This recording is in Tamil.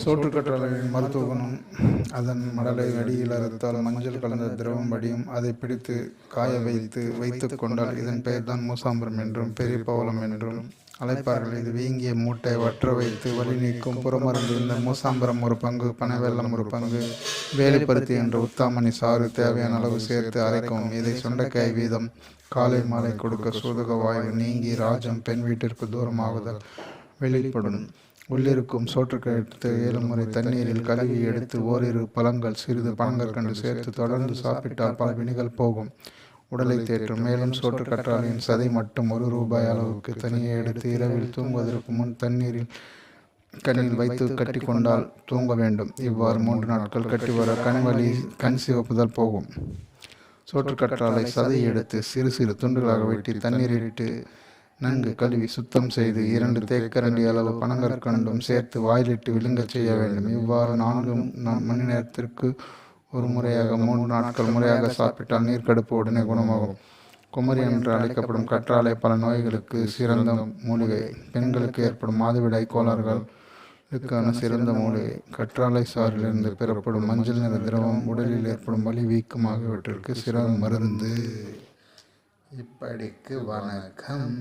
சோற்றுக்கற்றாழையின் மருத்துவ குணம். அதன் மடலை அடியில் அறுத்தால் மஞ்சள் கலந்த திரவம் வடியும். அதை பிடித்து காய வைத்து கொண்டால் இதன் பெயர்தான் மூசாம்பரம் என்றும் பெரிய பவளம் என்றும் அழைப்பார்கள். இது வீங்கிய மூட்டை வற்ற வைத்து வலி நீக்கும் புறமருந்து. இந்த மூசாம்பரம் ஒரு பங்கு, பனைவெல்லம் ஒரு பங்கு, வேலிப்பருத்தி என்ற உத்தாமணி சாறு தேவையான அளவு சேர்த்து அரைக்கவும். இதை சுண்டைக்காய் வீதம் காலை மாலை கொடுக்க சூதக வாயு நீங்கி ராஜம் பெண் வீட்டிற்கு தூரமாகுதல் வெளிப்படும். உள்ளிருக்கும் சோற்றுக்கழுத்து 7 முறை தண்ணீரில் கழுவி எடுத்து ஓரிரு பழங்கள் சிறிது பனங்கற்கண்டு சேர்த்து தொடர்ந்து சாப்பிட்டால் பல வினிகள் போகும், உடலை தேற்றும். மேலும் சோற்றுக்கற்றாழையின் சதை மட்டும் ₹1 அளவுக்கு தனியே எடுத்து இரவில் தூங்குவதற்கு முன் கண்ணில் வைத்து கட்டி கொண்டால் தூங்க வேண்டும். இவ்வாறு 3 நாட்கள் கட்டி வர கண்வலி கண் சிவப்புதல் போகும். சோற்றுக்கற்றாழை சதை எடுத்து சிறு சிறு துண்டுகளாக வெட்டி தண்ணீரிட்டு நன்கு கழுவி சுத்தம் செய்து 2 தேக்கரண்டி அளவு பனங்கற்கண்டும் சேர்த்து வாயிலிட்டு விழுங்கச் செய்ய வேண்டும். இவ்வாறு 4 மணி நேரத்திற்கு ஒரு முறையாக 3 நாட்கள் முறையாக சாப்பிட்டால் நீர்க்கடுப்பு உடனே குணமாகும். குமரி என்று அழைக்கப்படும் கற்றாழை பல நோய்களுக்கு சிறந்த மூலிகை. பெண்களுக்கு ஏற்படும் மாதவிடாய் கோளாறுகளுக்கான சிறந்த மூலிகை. கற்றாழை சாறிலிருந்து பெறப்படும் மஞ்சள் நிற திரவம் உடலில் ஏற்படும் வலி வீக்கம் ஆகியவற்றிற்கு சிறந்த மருந்து. இப்படிக்கு வணக்கம்.